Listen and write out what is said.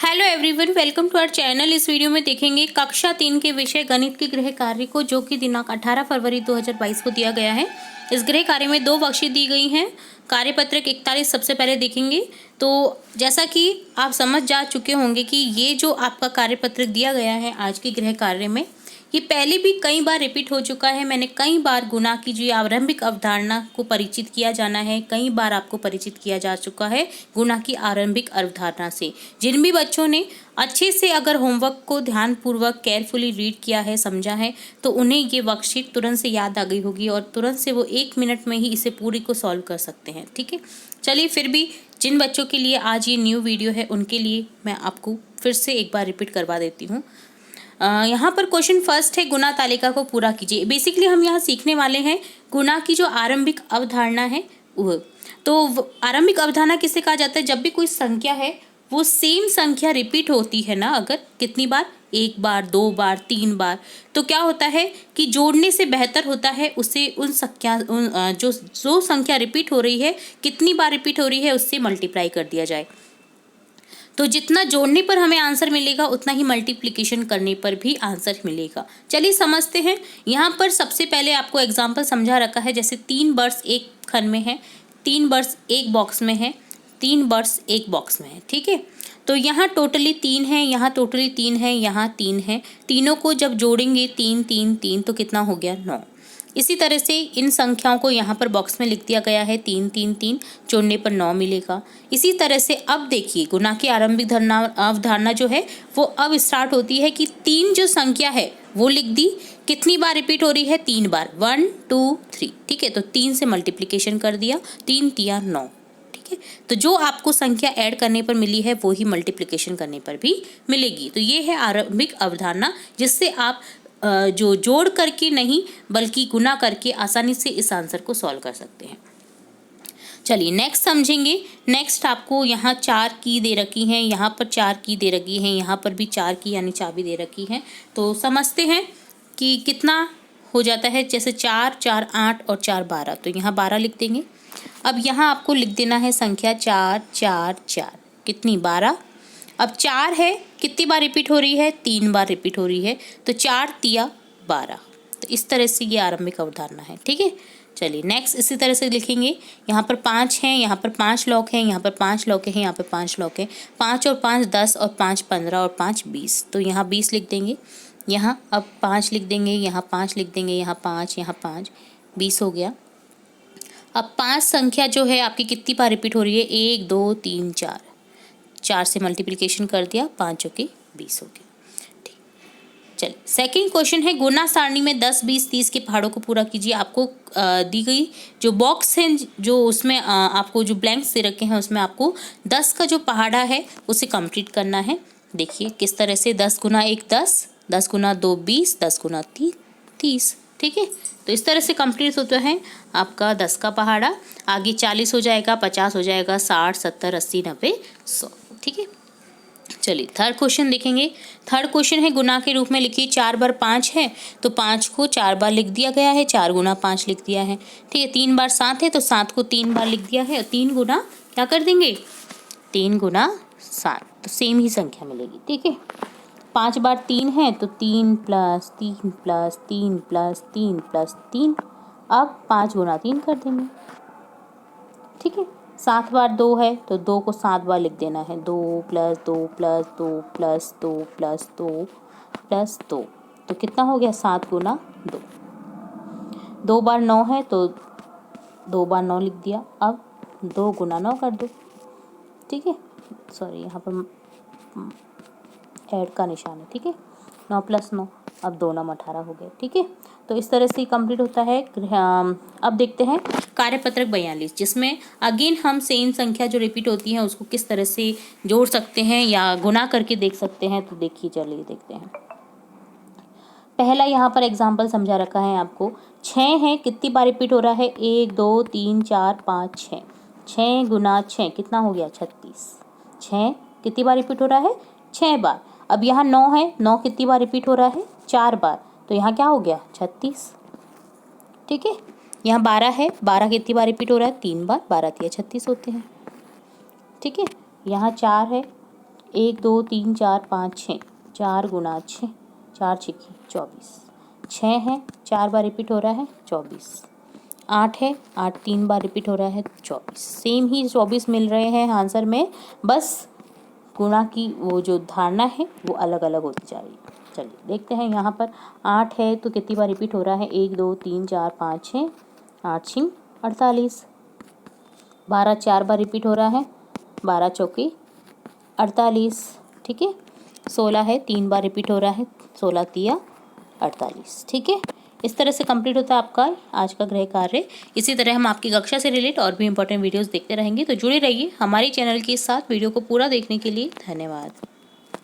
Hello everyone, welcome to our channel. इस video में देखेंगे कक्षा 3 के विषय गणित के गृह कार्य को, जो कि दिनांक 18 फरवरी 2022 को दिया गया है। इस गृह कार्य में 2 वर्कशीट दी गई हैं। कार्यपत्रक 41 सबसे पहले देखेंगे। तो जैसा कि आप समझ जा चुके होंगे कि ये जो आपका कार्यपत्रक दिया गया है आज के गृह कार्य में, ये पहले भी कई बार रिपीट हो चुका है। मैंने कई बार गुणा की जो आरंभिक अवधारणा को परिचित किया जाना है, कई बार आपको परिचित किया जा चुका है गुणा की आरंभिक अवधारणा से। जिन भी बच्चों ने अच्छे से अगर होमवर्क को ध्यानपूर्वक केयरफुली रीड किया है, समझा है, तो उन्हें ये वर्कशीट तुरंत से याद आ गई होगी और तुरंत से वो 1 मिनट में ही इसे पूरी को सॉल्व कर सकते हैं। ठीक है, चलिए फिर भी जिन बच्चों के लिए आज ये न्यू वीडियो है उनके लिए मैं आपको फिर से एक बार रिपीट करवा देती हूँ। यहाँ पर क्वेश्चन फर्स्ट है, गुणा तालिका को पूरा कीजिए। बेसिकली हम यहाँ सीखने वाले हैं गुणा की जो आरंभिक अवधारणा है वह। तो आरंभिक अवधारणा किसे कहा जाता है? जब भी कोई संख्या है वो सेम संख्या रिपीट होती है ना, अगर कितनी बार, 1 बार, 2 बार, 3 बार, तो क्या होता है कि जोड़ने से बेहतर होता है उसे जो संख्या रिपीट हो रही है, कितनी बार रिपीट हो रही है, उससे मल्टीप्लाई कर दिया जाए। तो जितना जोड़ने पर हमें आंसर मिलेगा उतना ही मल्टीप्लिकेशन करने पर भी आंसर मिलेगा। चलिए समझते हैं। यहाँ पर सबसे पहले आपको एग्जाम्पल समझा रखा है, जैसे 3 बर्ड्स एक खन में है, 3 बर्ड्स एक बॉक्स में है, 3 बर्ड्स एक बॉक्स में है। ठीक है, तो यहाँ टोटली 3 है, यहाँ टोटली 3 है, यहाँ 3 है। तीनों को जब जोड़ेंगे 3 3 3 तो कितना हो गया? 9। इसी तरह से इन संख्याओं को यहाँ पर बॉक्स में लिख दिया गया है, 3 3 3, जोड़ने पर 9 मिलेगा। इसी तरह से अब देखिए गुणा की आरंभिक अवधारणा जो है वो अब स्टार्ट होती है कि 3 जो संख्या है वो लिख दी, कितनी बार रिपीट हो रही है? 3 बार, 1 2 3। ठीक है, तो 3 से मल्टीप्लिकेशन कर दिया, 3 तिया 9। ठीक है, तो जो आपको संख्या ऐड करने पर मिली है वो ही मल्टीप्लिकेशन करने पर भी मिलेगी। तो ये है आरंभिक अवधारणा, जिससे आप जो जोड़ करके नहीं बल्कि गुना करके आसानी से इस आंसर को सॉल्व कर सकते हैं। चलिए नेक्स्ट समझेंगे। नेक्स्ट आपको यहाँ 4 की दे रखी हैं, यहाँ पर 4 की दे रखी हैं, यहाँ पर भी 4 की यानी चाबी दे रखी है। तो समझते हैं कि कितना हो जाता है। जैसे 4 4 8 और 4 12, तो यहाँ 12 लिख देंगे। अब यहाँ आपको लिख देना है संख्या 4 4 4, कितनी? 12। अब 4 है, कितनी बार रिपीट हो रही है? 3 बार रिपीट हो रही है, तो 4 तिया 12। तो इस तरह से ये आरंभिक अवधारणा है। ठीक है, चलिए नेक्स्ट इसी तरह से लिखेंगे। यहाँ पर 5 हैं, यहाँ पर 5 लॉक हैं, यहाँ पर 5 लॉक हैं, यहाँ पर 5 लॉक हैं। 5 और 5 10 और 5 15 और 5 20, तो यहाँ 20 लिख देंगे। यहाँ अब 5 लिख देंगे, यहाँ 5 लिख देंगे, यहाँ 5, यहाँ 5, 20 हो गया। अब 5 संख्या जो है आपकी कितनी बार रिपीट हो रही है? 1 2 3 4, 4 से मल्टीप्लिकेशन कर दिया, 5 के 20 हो गया। ठीक, चलिए सेकंड क्वेश्चन है, गुणा सारणी में 10 20 30 के पहाड़ों को पूरा कीजिए। आपको दी गई जो बॉक्स है, जो उसमें आपको जो ब्लैंक्स दे रखे हैं उसमें आपको 10 का जो पहाड़ा है उसे कंप्लीट करना है। देखिए किस तरह से, 10 गुना 1 10, 10 गुना 2 20, 10 गुना 3 30। ठीक है, तो इस तरह से कंप्लीट होता है आपका 10 का पहाड़ा। आगे 40 हो जाएगा, 50 हो जाएगा, 60 70 80 90 100। ठीक है, चलिए थर्ड क्वेश्चन देखेंगे। थर्ड क्वेश्चन है, गुना के रूप में लिखिए। 4 बार 5 है, तो 5 को 4 बार लिख दिया गया है, 4 गुना 5 लिख दिया है। ठीक है, 3 बार 7 है, तो 7 को 3 बार लिख दिया है, और 3 गुना क्या कर देंगे? 3 गुना 7, तो सेम ही संख्या मिलेगी। ठीक है, 5 बार 3 है, तो 3 प्लस 3 प्लस 3 प्लस 3 प्लस 3। अब 5 गुना 3 कर देंगे। ठीक है, 7 बार 2 है, तो 2 को 7 बार लिख देना है, 2 plus 2 plus 2 plus 2 plus 2 plus 2, तो कितना हो गया? 7 गुना 2। 2 बार 9 है, तो 2 बार 9 लिख दिया। अब 2 गुना 9 कर दो। ठीक है, सॉरी यहाँ पर ऐड का निशान है। ठीक है, 9 प्लस 9, अब 2 9 18 हो गए। ठीक है, तो इस तरह से कंप्लीट होता है। अब देखते हैं कार्यपत्रक 42, जिसमें अगेन हम सेम संख्या जो रिपीट होती है उसको किस तरह से जोड़ सकते हैं या गुना करके देख सकते हैं। तो देखिए, चलिए देखते हैं। पहला यहाँ पर एग्जाम्पल समझा रखा है आपको। 6 है, कितनी बार रिपीट हो रहा है? 1 2 3 4 5 6। 6 गुना 6 कितना हो गया? 36। 6 कितनी बार रिपीट हो रहा है? 6 बार। अब यहाँ 9 है, 9 कितनी बार रिपीट हो रहा है? 4 बार, तो यहाँ क्या हो गया? 36। ठीक है, यहाँ 12 है, 12 कितनी बार रिपीट हो रहा है? 3 बार, 12 तिया 36 होते हैं। ठीक है, यहाँ 4 है, 1 2 3 4 5 6, 4 गुना 6, 4 छिक्की 24, 6 है 4 बार रिपीट हो रहा है 24, 8 है 8 3 बार रिपीट हो रहा है 24, सेम ही 24 मिल रहे हैं आंसर में, बस गुणा की वो जो धारणा है वो अलग अलग होती जा रही है। चलिए देखते हैं यहाँ पर 8 है तो कितनी बार रिपीट हो रहा है, 1 2 3 4 5 6, 8 छिंग 48, 12 4 बार रिपीट हो रहा है, 12 चौकी 48, ठीक है। 16 है 3 बार रिपीट हो रहा है, 16 तिया 48, ठीक है। इस तरह से कंप्लीट होता है आपका आज का गृह कार्य। इसी तरह हम आपकी कक्षा से रिलेट और भी इंपॉर्टेंट वीडियोस देखते रहेंगे, तो जुड़े रहिए हमारे चैनल के साथ। वीडियो को पूरा देखने के लिए धन्यवाद।